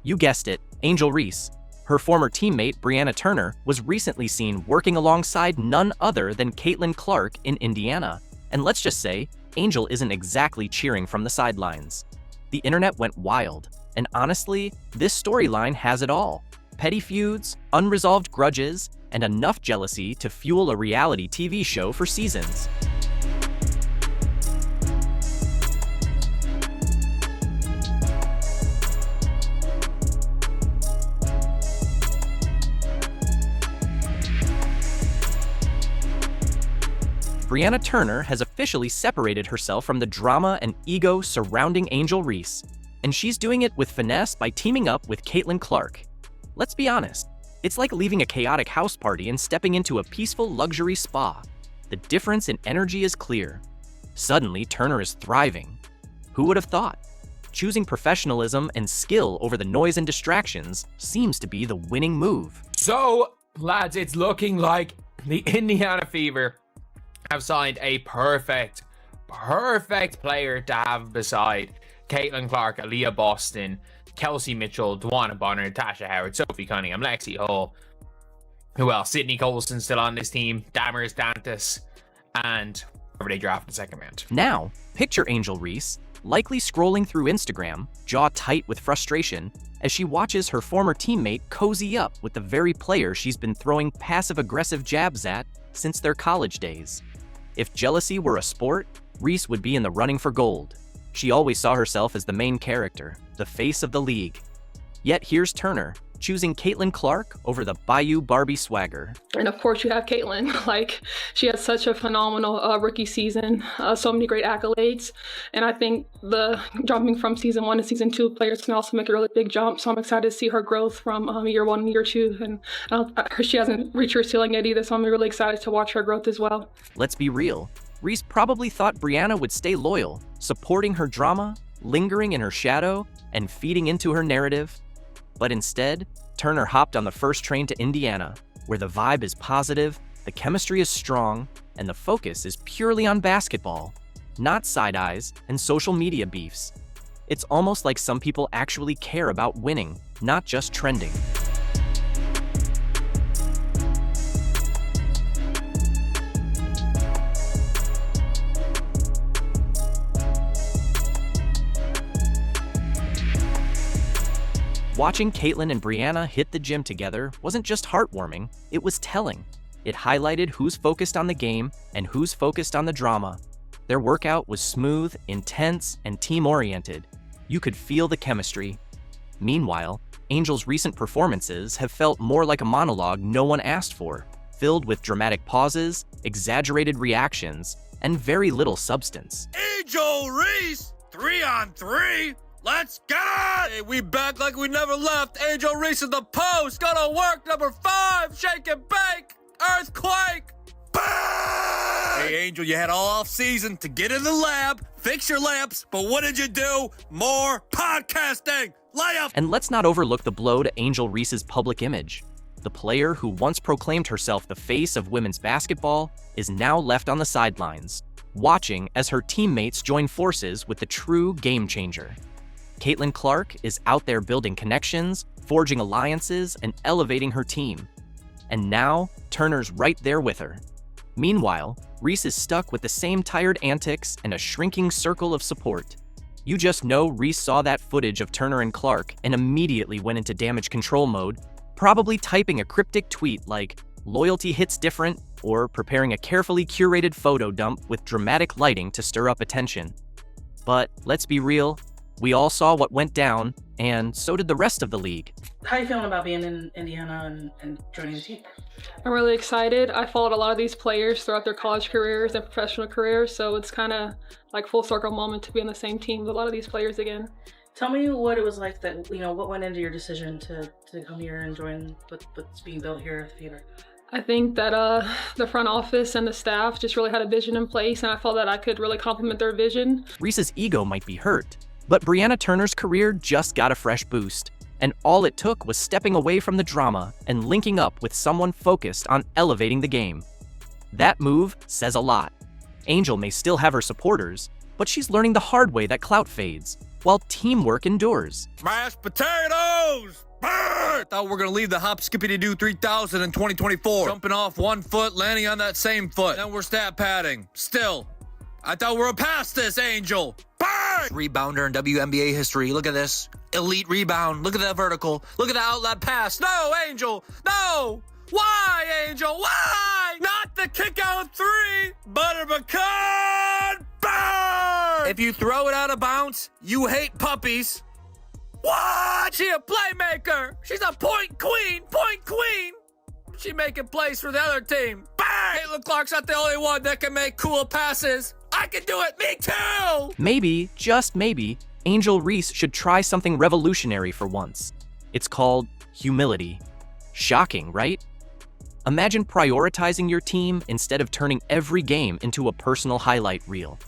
You guessed it, Angel Reese. Her former teammate, Brianna Turner, was recently seen working alongside none other than Caitlin Clark in Indiana. And let's just say, Angel isn't exactly cheering from the sidelines. The internet went wild, and honestly, this storyline has it all. Petty feuds, unresolved grudges, and enough jealousy to fuel a reality TV show for seasons. Brianna Turner has officially separated herself from the drama and ego surrounding Angel Reese, and she's doing it with finesse by teaming up with Caitlin Clark. Let's be honest, it's like leaving a chaotic house party and stepping into a peaceful luxury spa. The difference in energy is clear. Suddenly, Turner is thriving. Who would have thought? Choosing professionalism and skill over the noise and distractions seems to be the winning move. So, lads, it's looking like the Indiana Fever have signed a perfect player to have beside Caitlin Clark, Aaliyah Boston, Kelsey Mitchell, Dwana Bonner, Tasha Howard, Sophie Cunningham, Lexi Hull. Who else? Sydney Colson still on this team, Damaris Dantas, and whoever they draft in the second round. Now, picture Angel Reese, likely scrolling through Instagram, jaw tight with frustration, as she watches her former teammate cozy up with the very player she's been throwing passive-aggressive jabs at since their college days. If jealousy were a sport, Reese would be in the running for gold. She always saw herself as the main character, the face of the league. Yet here's Turner, choosing Caitlin Clark over the Bayou Barbie swagger. And of course you have Caitlin. Like, she had such a phenomenal rookie season, so many great accolades. And I think the jumping from season 1 to season 2 players can also make a really big jump. So I'm excited to see her growth from year 1 and year 2. And she hasn't reached her ceiling yet either, so I'm really excited to watch her growth as well. Let's be real. Reese probably thought Brianna would stay loyal, supporting her drama, lingering in her shadow, and feeding into her narrative. But instead, Turner hopped on the first train to Indiana, where the vibe is positive, the chemistry is strong, and the focus is purely on basketball, not side eyes and social media beefs. It's almost like some people actually care about winning, not just trending. Watching Caitlin and Brianna hit the gym together wasn't just heartwarming, it was telling. It highlighted who's focused on the game and who's focused on the drama. Their workout was smooth, intense, and team-oriented. You could feel the chemistry. Meanwhile, Angel's recent performances have felt more like a monologue no one asked for, filled with dramatic pauses, exaggerated reactions, and very little substance. Angel Reese, 3-on-3. Let's get it! Hey, we back like we never left. Angel Reese in the post. Gonna work number 5. Shake and bake. Earthquake. Bang! Hey, Angel, you had all off season to get in the lab, fix your lamps, but what did you do? More podcasting. Layup. And let's not overlook the blow to Angel Reese's public image. The player who once proclaimed herself the face of women's basketball is now left on the sidelines, watching as her teammates join forces with the true game changer. Caitlin Clark is out there building connections, forging alliances, and elevating her team. And now, Turner's right there with her. Meanwhile, Reese is stuck with the same tired antics and a shrinking circle of support. You just know Reese saw that footage of Turner and Clark and immediately went into damage control mode, probably typing a cryptic tweet like, "Loyalty hits different," or preparing a carefully curated photo dump with dramatic lighting to stir up attention. But let's be real, we all saw what went down, and so did the rest of the league. How are you feeling about being in Indiana and joining the team? I'm really excited. I followed a lot of these players throughout their college careers and professional careers, so it's kind of like full circle moment to be on the same team with a lot of these players again. Tell me what it was like that, what went into your decision to come here and join what's being built here at the Fever? I think that the front office and the staff just really had a vision in place, and I felt that I could really complement their vision. Reese's ego might be hurt, but Brianna Turner's career just got a fresh boost. And all it took was stepping away from the drama and linking up with someone focused on elevating the game. That move says a lot. Angel may still have her supporters, but she's learning the hard way that clout fades, while teamwork endures. Mashed potatoes! Brr! Thought we were gonna leave the hop skippity do 3000 in 2024. Jumping off one foot, landing on that same foot. Then we're stat padding. Still, I thought we were past this, Angel. Burn! Rebounder in WNBA history. Look at this. Elite rebound. Look at that vertical. Look at the outlet pass. No, Angel. No! Why, Angel? Why? Not the kick out three. Butter pecan. Burn! If you throw it out of bounds, you hate puppies. What? She a playmaker. She's a point queen. Point queen. She making plays for the other team. Bang! Caitlin Clark's not the only one that can make cool passes. I can do it. Me too. Maybe, just maybe, Angel Reese should try something revolutionary for once. It's called humility. Shocking, right? Imagine prioritizing your team instead of turning every game into a personal highlight reel.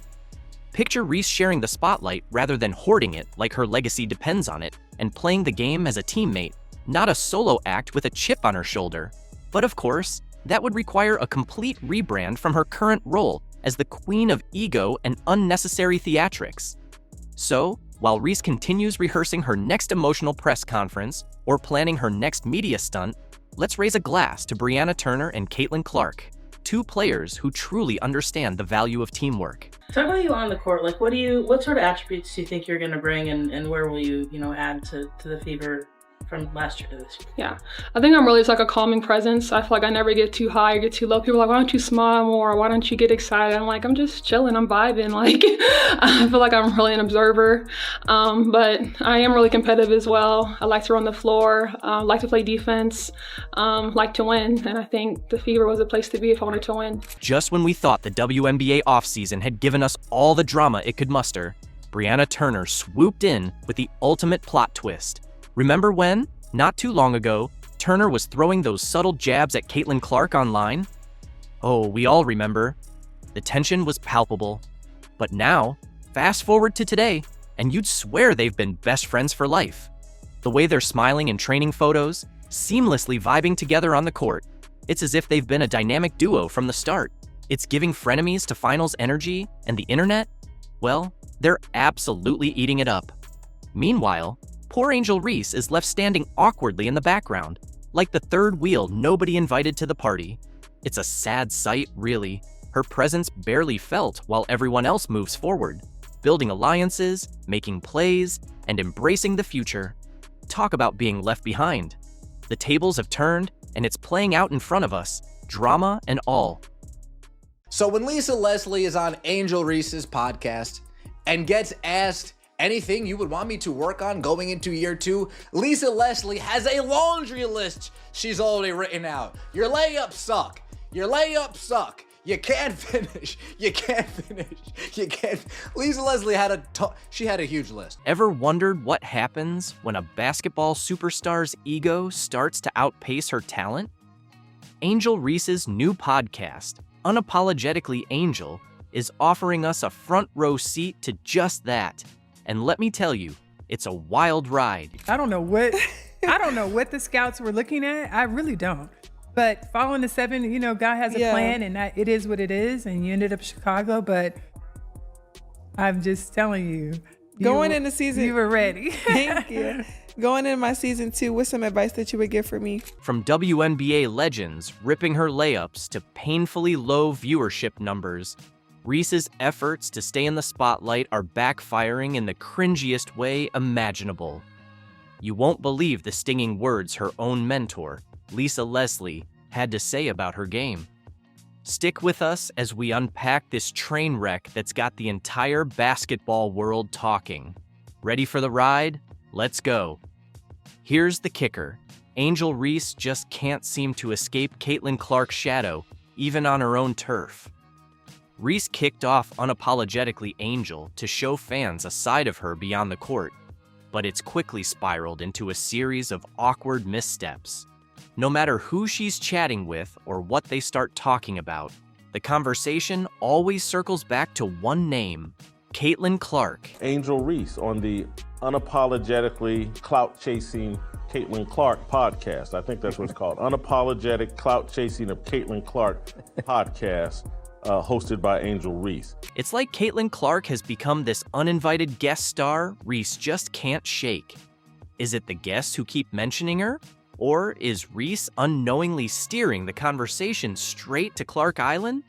Picture Reese sharing the spotlight rather than hoarding it like her legacy depends on it, and playing the game as a teammate, not a solo act with a chip on her shoulder. But of course, that would require a complete rebrand from her current role as the queen of ego and unnecessary theatrics. So, while Reese continues rehearsing her next emotional press conference or planning her next media stunt, let's raise a glass to Brianna Turner and Caitlin Clark, two players who truly understand the value of teamwork. Talk about you on the court. Like, what sort of attributes do you think you're going to bring, and where will you, add to the Fever from last year to this year? Yeah, I think I'm really just like a calming presence. I feel like I never get too high or get too low. People are like, why don't you smile more? Why don't you get excited? I'm like, I'm just chilling. I'm vibing. Like, I feel like I'm really an observer. But I am really competitive as well. I like to run the floor, like to play defense, like to win. And I think the Fever was a place to be if I wanted to win. Just when we thought the WNBA offseason had given us all the drama it could muster, Brianna Turner swooped in with the ultimate plot twist. Remember when, not too long ago, Turner was throwing those subtle jabs at Caitlin Clark online? Oh, we all remember. The tension was palpable. But now, fast forward to today, and you'd swear they've been best friends for life. The way they're smiling in training photos, seamlessly vibing together on the court, it's as if they've been a dynamic duo from the start. It's giving frenemies to finals energy, and the internet? Well, they're absolutely eating it up. Meanwhile, poor Angel Reese is left standing awkwardly in the background, like the third wheel nobody invited to the party. It's a sad sight, really. Her presence barely felt while everyone else moves forward, building alliances, making plays, and embracing the future. Talk about being left behind. The tables have turned, and it's playing out in front of us, drama and all. So when Lisa Leslie is on Angel Reese's podcast and gets asked anything you would want me to work on going into year 2, Lisa Leslie has a laundry list she's already written out. Your layups suck. Your layups suck. You can't finish. You can't finish. You can't. Lisa Leslie had a huge list. Ever wondered what happens when a basketball superstar's ego starts to outpace her talent? Angel Reese's new podcast, Unapologetically Angel, is offering us a front row seat to just that. And let me tell you, it's a wild ride. I don't know what the scouts were looking at. I really don't. But following the 7, God has a plan, and it is what it is. And you ended up in Chicago, but I'm just telling you, going into season, you were ready. Thank you. Going into my season 2, what's some advice that you would give for me? From WNBA legends ripping her layups to painfully low viewership numbers, Reese's efforts to stay in the spotlight are backfiring in the cringiest way imaginable. You won't believe the stinging words her own mentor, Lisa Leslie, had to say about her game. Stick with us as we unpack this train wreck that's got the entire basketball world talking. Ready for the ride? Let's go. Here's the kicker. Angel Reese just can't seem to escape Caitlin Clark's shadow, even on her own turf. Reese kicked off Unapologetically Angel to show fans a side of her beyond the court, but it's quickly spiraled into a series of awkward missteps. No matter who she's chatting with or what they start talking about, the conversation always circles back to one name, Caitlin Clark. Angel Reese on the Unapologetically Clout Chasing Caitlin Clark podcast. I think that's what it's called. Unapologetic Clout Chasing of Caitlin Clark podcast, hosted by Angel Reese. It's like Caitlin Clark has become this uninvited guest star Reese just can't shake. Is it the guests who keep mentioning her? Or is Reese unknowingly steering the conversation straight to Clark Island?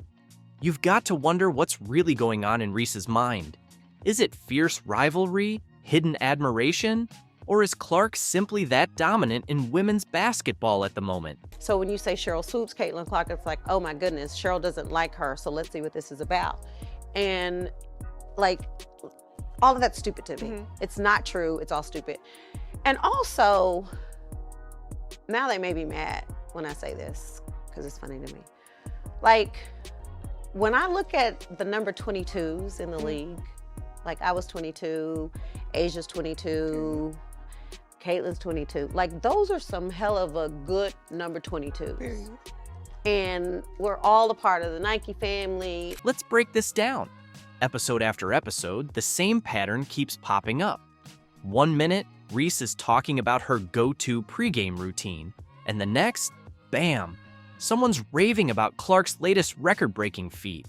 You've got to wonder what's really going on in Reese's mind. Is it fierce rivalry, hidden admiration, or is Clark simply that dominant in women's basketball at the moment? So when you say Cheryl swoops Caitlin Clark, it's like, oh my goodness, Cheryl doesn't like her, so let's see what this is about. And like, all of that's stupid to me. It's not true, it's all stupid. And also, now they may be mad when I say this, because it's funny to me. Like, when I look at the number 22s in the league, like I was 22, Asia's 22, Caitlin's 22. Like, those are some hell of a good number 22s. And we're all a part of the Nike family. Let's break this down. Episode after episode, the same pattern keeps popping up. 1 minute, Reese is talking about her go-to pregame routine, and the next, bam, someone's raving about Clark's latest record-breaking feat.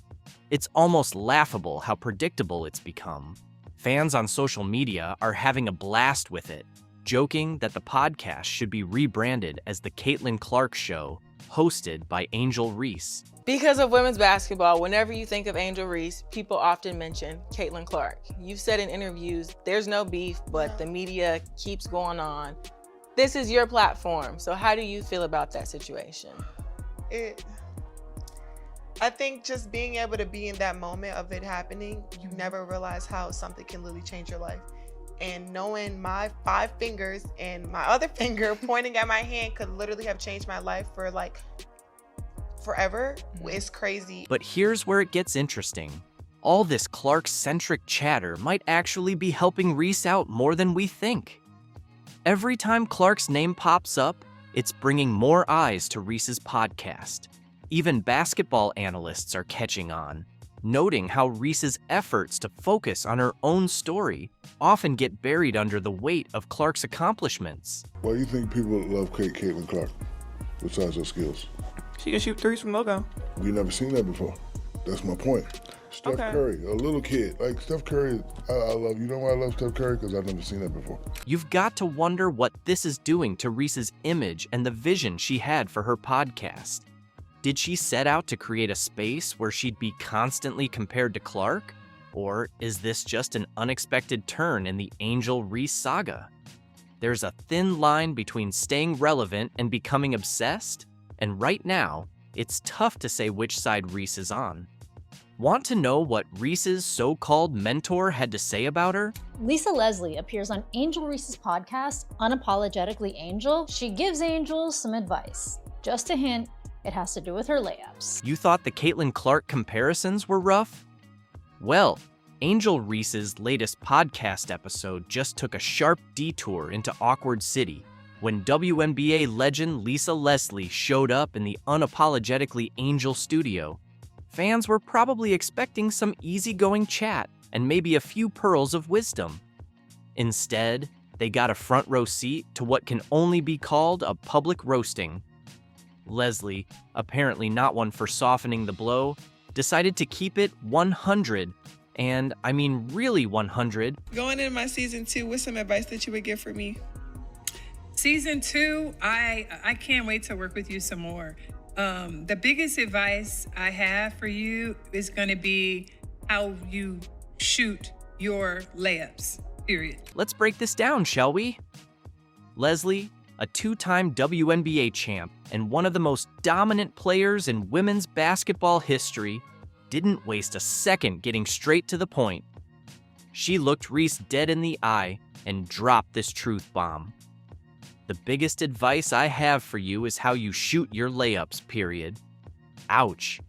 It's almost laughable how predictable it's become. Fans on social media are having a blast with it, joking that the podcast should be rebranded as The Caitlin Clark Show, hosted by Angel Reese. Because of women's basketball, whenever you think of Angel Reese, people often mention Caitlin Clark. You've said in interviews, there's no beef, but the media keeps going on. This is your platform, so how do you feel about that situation? I think just being able to be in that moment of it happening, you never realize how something can literally change your life. And knowing my 5 fingers and my other finger pointing at my hand could literally have changed my life for like forever is crazy. But here's where it gets interesting. All this Clark-centric chatter might actually be helping Reese out more than we think. Every time Clark's name pops up, it's bringing more eyes to Reese's podcast. Even basketball analysts are catching on, noting how Reese's efforts to focus on her own story often get buried under the weight of Clark's accomplishments. Why do you think people love Caitlin Clark, besides her skills? She can shoot threes from logo. We never seen that before. That's my point. Steph Curry, a little kid. Like Steph Curry, I love, you know why I love Steph Curry? Because I've never seen that before. You've got to wonder what this is doing to Reese's image and the vision she had for her podcast. Did she set out to create a space where she'd be constantly compared to Clark? Or is this just an unexpected turn in the Angel Reese saga? There's a thin line between staying relevant and becoming obsessed, and right now, it's tough to say which side Reese is on. Want to know what Reese's so-called mentor had to say about her? Lisa Leslie appears on Angel Reese's podcast, Unapologetically Angel. She gives Angels some advice. Just a hint, it has to do with her layups. You thought the Caitlin Clark comparisons were rough? Well, Angel Reese's latest podcast episode just took a sharp detour into Awkward City when WNBA legend Lisa Leslie showed up in the Unapologetically Angel studio. Fans were probably expecting some easygoing chat and maybe a few pearls of wisdom. Instead, they got a front row seat to what can only be called a public roasting. Leslie, apparently not one for softening the blow, decided to keep it 100, and I mean really 100. Going into my season 2, what's some advice that you would give for me? Season 2, I can't wait to work with you some more. The biggest advice I have for you is going to be how you shoot your layups, period. Let's break this down, shall we? Leslie, a 2-time WNBA champ and one of the most dominant players in women's basketball history, didn't waste a second getting straight to the point. She looked Reese dead in the eye and dropped this truth bomb. The biggest advice I have for you is how you shoot your layups, period. Ouch.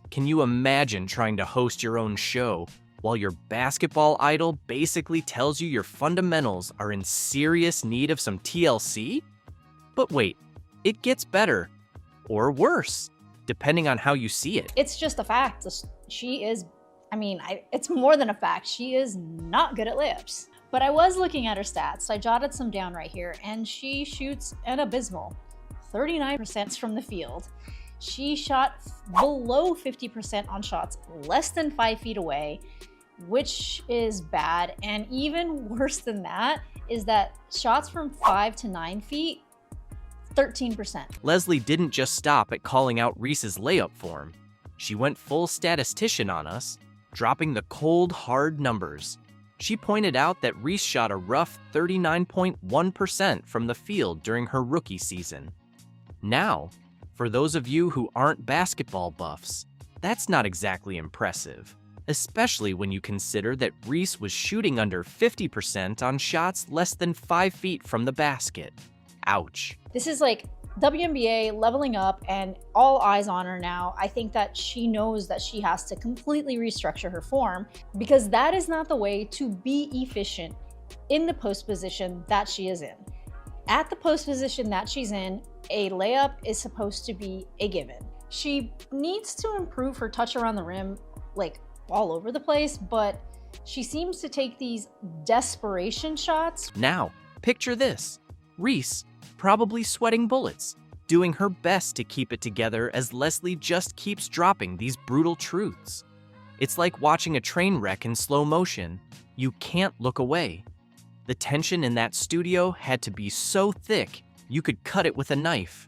Can you imagine trying to host your own show while your basketball idol basically tells you your fundamentals are in serious need of some TLC? But wait, it gets better. Or worse, depending on how you see it. It's just a fact. She is I mean, it's more than a fact. She is not good at layups. But I was looking at her stats. I jotted some down right here, and she shoots an abysmal 39% from the field. She shot below 50% on shots less than 5 feet away, which is bad. And even worse than that is that shots from 5 to 9 feet, 13%. Leslie didn't just stop at calling out Reese's layup form. She went full statistician on us, dropping the cold, hard numbers. She pointed out that Reese shot a rough 39.1% from the field during her rookie season. Now, for those of you who aren't basketball buffs, that's not exactly impressive, especially when you consider that Reese was shooting under 50% on shots less than 5 feet from the basket. Ouch. This is like WNBA leveling up and all eyes on her now. I think that she knows that she has to completely restructure her form because that is not the way to be efficient in the post position that she is in. At the post position that she's in, a layup is supposed to be a given. She needs to improve her touch around the rim like all over the place, but she seems to take these desperation shots. Now, picture this. Reese, probably sweating bullets, doing her best to keep it together as Leslie just keeps dropping these brutal truths. It's like watching a train wreck in slow motion. You can't look away. The tension in that studio had to be so thick, you could cut it with a knife.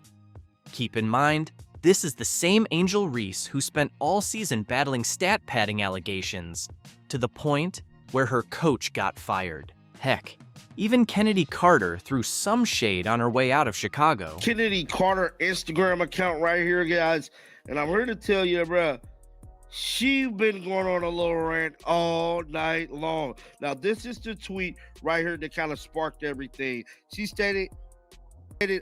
Keep in mind, this is the same Angel Reese who spent all season battling stat padding allegations, to the point where her coach got fired. Heck, even Kennedy Carter threw some shade on her way out of Chicago. Kennedy Carter Instagram account right here, guys. And I'm here to tell you, bruh, she been going on a little rant all night long. Now, this is the tweet right here that kind of sparked everything. She stated,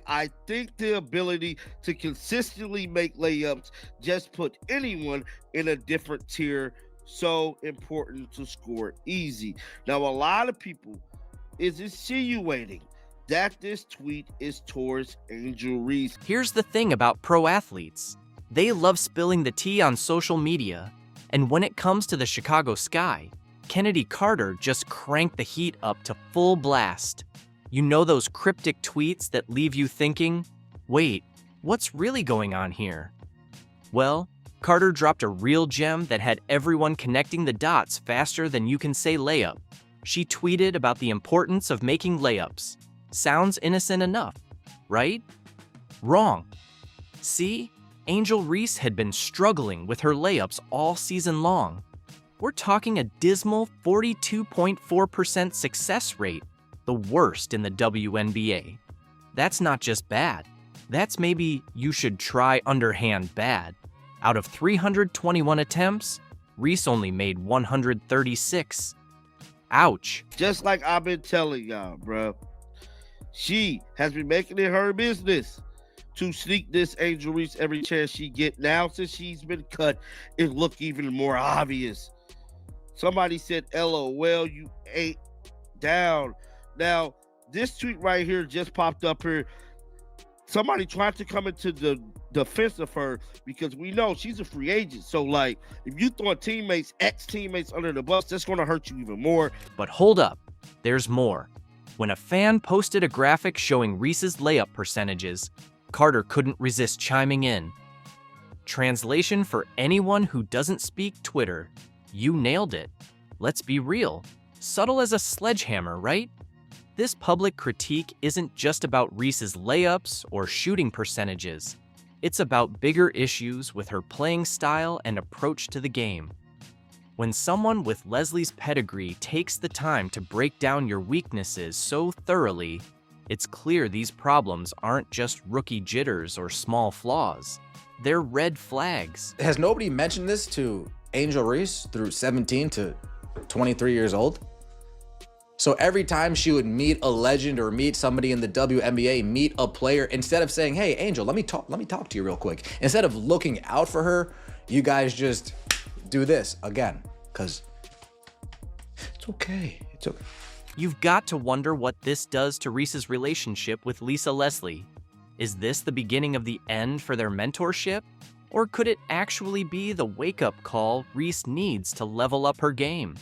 I think the ability to consistently make layups just put anyone in a different tier. So important to score easy. Now, a lot of people is insinuating that this tweet is towards Angel Reese. Here's the thing about pro athletes. They love spilling the tea on social media, and when it comes to the Chicago Sky, Kennedy Carter just cranked the heat up to full blast. You know those cryptic tweets that leave you thinking, wait, what's really going on here? Well, Carter dropped a real gem that had everyone connecting the dots faster than you can say layup. She tweeted about the importance of making layups. Sounds innocent enough, right? Wrong. See? Angel Reese had been struggling with her layups all season long. We're talking a dismal 42.4% success rate, the worst in the WNBA. That's not just bad. That's maybe you should try underhand bad. Out of 321 attempts, Reese only made 136. Ouch. Just like I've been telling y'all, bro. She has been making it her business to sneak this Angel Reese every chance she get. Now, since she's been cut, it look even more obvious. Somebody said, LOL, you ain't down. Now, this tweet right here just popped up here. Somebody tried to come into the defense of her because we know she's a free agent. So, like, if you throw teammates, ex-teammates under the bus, that's going to hurt you even more. But hold up, there's more. When a fan posted a graphic showing Reese's layup percentages, Carter couldn't resist chiming in. Translation for anyone who doesn't speak Twitter, you nailed it. Let's be real. Subtle as a sledgehammer, right? This public critique isn't just about Reese's layups or shooting percentages. It's about bigger issues with her playing style and approach to the game. When someone with Leslie's pedigree takes the time to break down your weaknesses so thoroughly, it's clear these problems aren't just rookie jitters or small flaws. They're red flags. Has nobody mentioned this to Angel Reese through 17 to 23 years old? So every time she would meet a legend or meet somebody in the WNBA, meet a player, instead of saying, hey, Angel, let me talk to you real quick. Instead of looking out for her, you guys just do this again, because it's okay. It's okay. You've got to wonder what this does to Reese's relationship with Lisa Leslie. Is this the beginning of the end for their mentorship? Or could it actually be the wake-up call Reese needs to level up her game?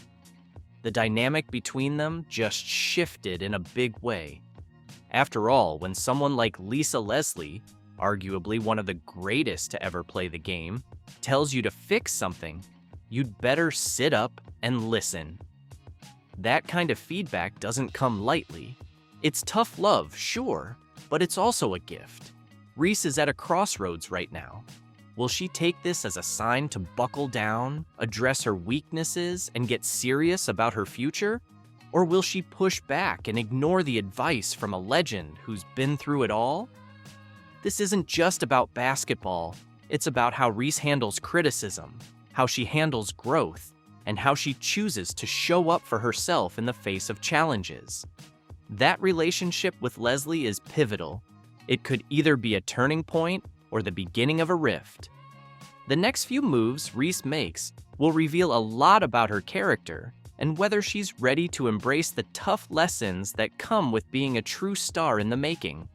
The dynamic between them just shifted in a big way. After all, when someone like Lisa Leslie, arguably one of the greatest to ever play the game, tells you to fix something, you'd better sit up and listen. That kind of feedback doesn't come lightly. It's tough love, sure, but it's also a gift. Reese is at a crossroads right now. Will she take this as a sign to buckle down, address her weaknesses, and get serious about her future? Or will she push back and ignore the advice from a legend who's been through it all? This isn't just about basketball. It's about how Reese handles criticism, how she handles growth, and how she chooses to show up for herself in the face of challenges. That relationship with Leslie is pivotal. It could either be a turning point or the beginning of a rift. The next few moves Reese makes will reveal a lot about her character and whether she's ready to embrace the tough lessons that come with being a true star in the making.